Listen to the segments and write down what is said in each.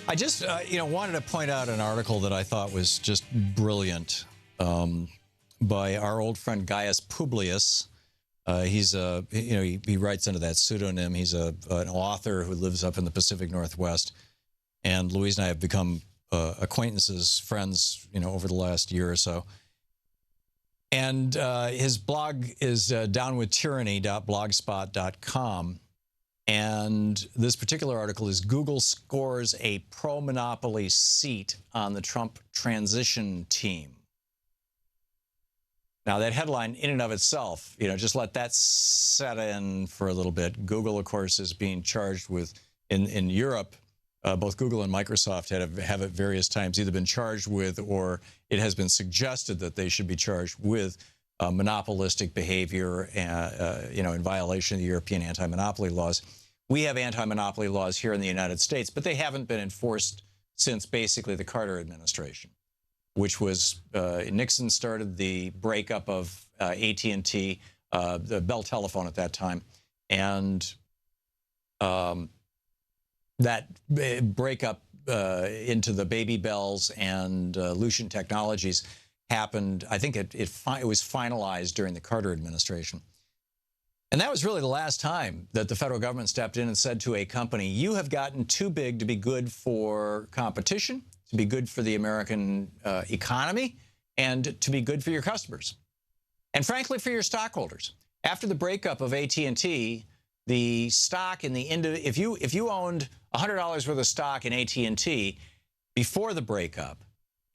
I just, wanted to point out an article that I thought was just brilliant by our old friend Gaius Publius. He's he writes under that pseudonym. He's an author who lives up in the Pacific Northwest, and Louise and I have become acquaintances, friends, over the last year or so. And his blog is downwithtyranny.blogspot.com. And this particular article is Google scores a pro-monopoly seat on the Trump transition team. Now, that headline in and of itself, just let that set in for a little bit. Google, of course, is being charged with, in Europe, both Google and Microsoft have at various times either been charged with, or it has been suggested that they should be charged with monopolistic behavior, in violation of the European anti-monopoly laws. We have anti-monopoly laws here in the United States, but they haven't been enforced since basically the Carter administration, which was Nixon started the breakup of AT&T, the Bell Telephone at that time, and that breakup into the Baby Bells and Lucent Technologies happened. I think it was finalized during the Carter administration. And that was really the last time that the federal government stepped in and said to a company, you have gotten too big to be good for competition, to be good for the American economy, and to be good for your customers. And frankly, for your stockholders. After the breakup of AT&T, the stock in the if you owned $100 worth of stock in AT&T before the breakup,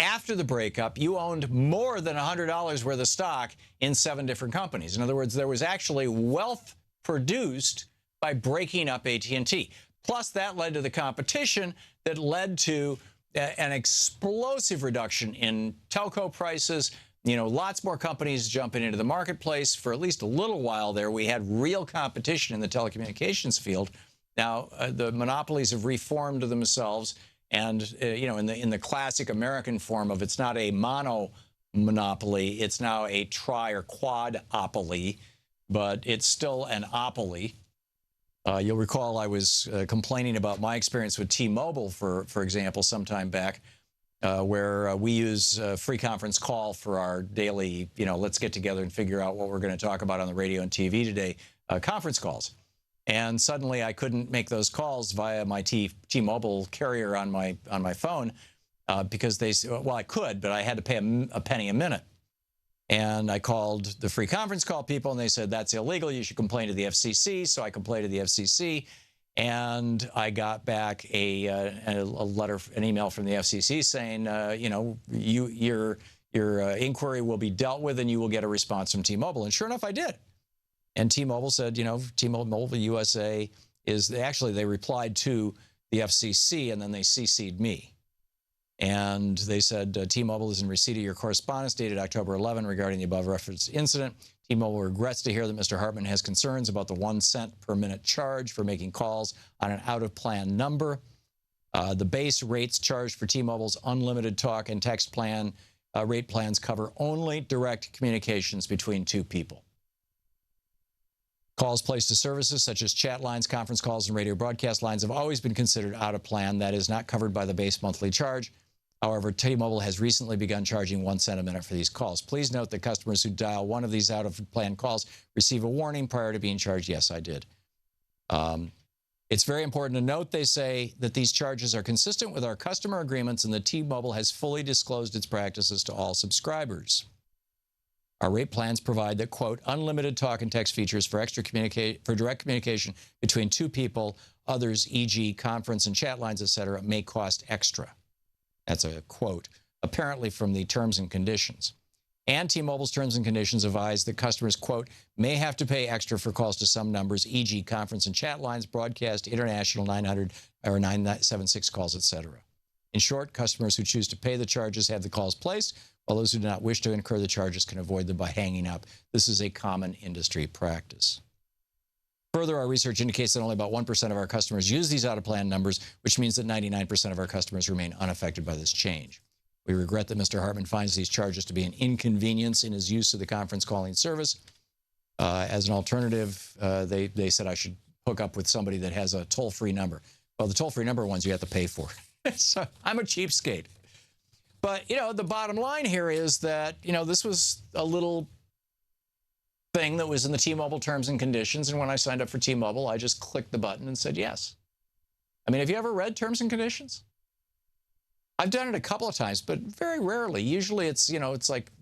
after the breakup, you owned more than $100 worth of stock in 7 different companies. In other words, there was actually wealth produced by breaking up AT&T. Plus, that led to the competition that led to an explosive reduction in telco prices. Lots more companies jumping into the marketplace. For at least a little while there, we had real competition in the telecommunications field. Now, the monopolies have reformed themselves. And, in the classic American form of it's not a monopoly, it's now a tri or quadopoly, but it's still an opoly. You'll recall I was complaining about my experience with T-Mobile, for example, some time back, where we use free conference call for our daily, let's get together and figure out what we're going to talk about on the radio and TV today, conference calls. And suddenly I couldn't make those calls via my T-Mobile carrier on my phone because they said, well, I could, but I had to pay a penny a minute. And I called the free conference call people, and they said, that's illegal. You should complain to the FCC. So I complained to the FCC, and I got back a letter, an email from the FCC saying, your inquiry will be dealt with, and you will get a response from T-Mobile. And sure enough, I did. And T-Mobile said, T-Mobile USA they replied to the FCC, and then they CC'd me. And they said, T-Mobile is in receipt of your correspondence dated October 11 regarding the above referenced incident. T-Mobile regrets to hear that Mr. Hartmann has concerns about the 1 cent per minute charge for making calls on an out-of-plan number. The base rates charged for T-Mobile's unlimited talk and text plan rate plans cover only direct communications between 2 people. Calls placed to services such as chat lines, conference calls, and radio broadcast lines have always been considered out of plan. That is not covered by the base monthly charge. However, T-Mobile has recently begun charging 1 cent a minute for these calls. Please note that customers who dial one of these out-of-plan calls receive a warning prior to being charged. Yes, I did. It's very important to note, they say, that these charges are consistent with our customer agreements and that T-Mobile has fully disclosed its practices to all subscribers. Our rate plans provide that, quote, unlimited talk and text features for direct communication between 2 people, others, e.g. conference and chat lines, etc., may cost extra. That's a quote, apparently from the terms and conditions. And T-Mobile's terms and conditions advise that customers, quote, may have to pay extra for calls to some numbers, e.g. conference and chat lines, broadcast, international 900 or 976 calls, etc. In short, customers who choose to pay the charges have the calls placed, while those who do not wish to incur the charges can avoid them by hanging up. This is a common industry practice. Further, our research indicates that only about 1% of our customers use these out-of-plan numbers, which means that 99% of our customers remain unaffected by this change. We regret that Mr. Hartmann finds these charges to be an inconvenience in his use of the conference calling service. As an alternative, they said I should hook up with somebody that has a toll-free number. Well, the toll-free number ones you have to pay for. So I'm a cheapskate. But, the bottom line here is that, this was a little thing that was in the T-Mobile terms and conditions. And when I signed up for T-Mobile, I just clicked the button and said yes. I mean, have you ever read terms and conditions? I've done it a couple of times, but very rarely. Usually it's, it's like,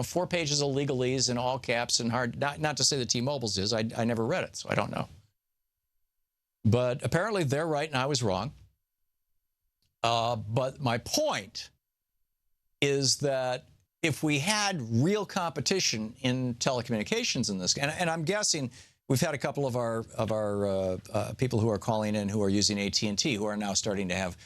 4 pages of legalese in all caps and hard. Not to say that T-Mobile's is. I never read it, so I don't know. But apparently they're right and I was wrong. But my point is that if we had real competition in telecommunications in this, and I'm guessing we've had a couple of our people who are calling in who are using AT&T who are now starting to have,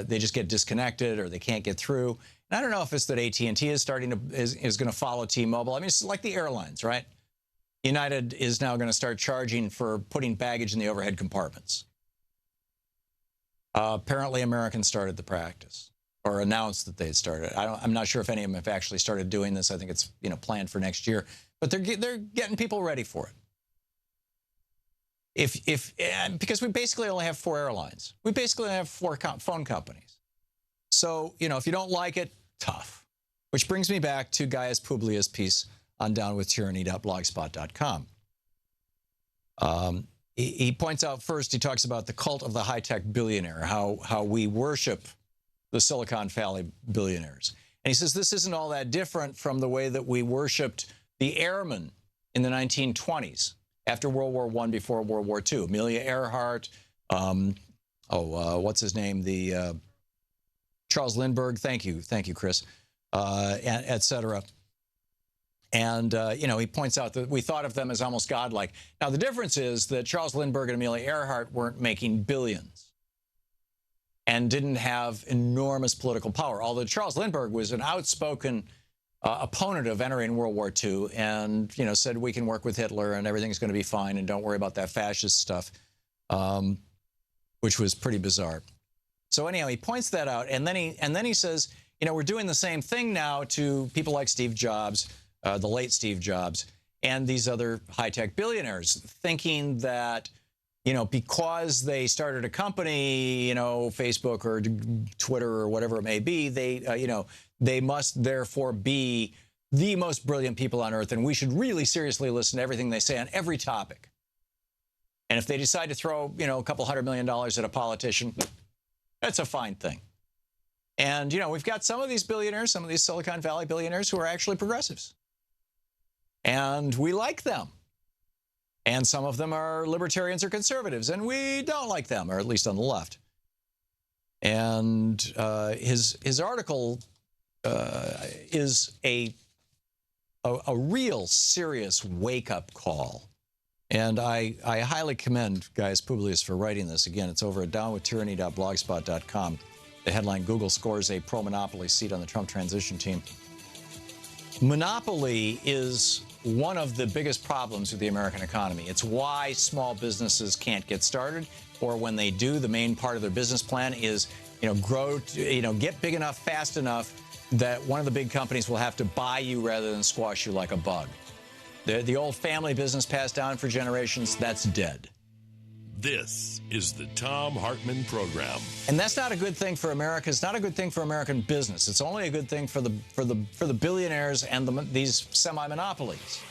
they just get disconnected or they can't get through. And I don't know if it's that AT&T is going to follow T-Mobile. I mean, it's like the airlines, right? United is now going to start charging for putting baggage in the overhead compartments. Apparently, Americans started the practice or announced that they had started. I'm not sure if any of them have actually started doing this. I think it's planned for next year, but they're getting people ready for it. Because we basically only have 4 airlines. We basically have 4 phone companies. So if you don't like it, tough. Which brings me back to Gaius Publius' piece on downwithtyranny.blogspot.com. He points out first, he talks about the cult of the high-tech billionaire, how we worship the Silicon Valley billionaires. And he says this isn't all that different from the way that we worshipped the airmen in the 1920s, after World War I, before World War II. Amelia Earhart, what's his name? The Charles Lindbergh, thank you, Chris, et cetera. And, he points out that we thought of them as almost godlike. Now, the difference is that Charles Lindbergh and Amelia Earhart weren't making billions and didn't have enormous political power, although Charles Lindbergh was an outspoken opponent of entering World War II and, said we can work with Hitler and everything's going to be fine and don't worry about that fascist stuff, which was pretty bizarre. So anyhow, he points that out, and then he says, we're doing the same thing now to people like Steve Jobs, the late Steve Jobs, and these other high-tech billionaires, thinking that, because they started a company, Facebook or Twitter or whatever it may be, they must therefore be the most brilliant people on earth, and we should really seriously listen to everything they say on every topic. And if they decide to throw, a couple $100 million at a politician, that's a fine thing. And, we've got some of these billionaires, some of these Silicon Valley billionaires who are actually progressives. And we like them. And some of them are libertarians or conservatives, and we don't like them, or at least on the left. And his article is a real serious wake-up call. And I highly commend Gaius Publius for writing this. Again, it's over at downwithtyranny.blogspot.com. The headline, Google scores a pro-monopoly seat on the Trump transition team. Monopoly is one of the biggest problems with the American economy. It's why small businesses can't get started, or when they do, the main part of their business plan is, grow, get big enough, fast enough that one of the big companies will have to buy you rather than squash you like a bug. The old family business passed down for generations, that's dead. This is the Thom Hartmann Program. And that's not a good thing for America. It's not a good thing for American business. It's only a good thing for the billionaires and these semi-monopolies.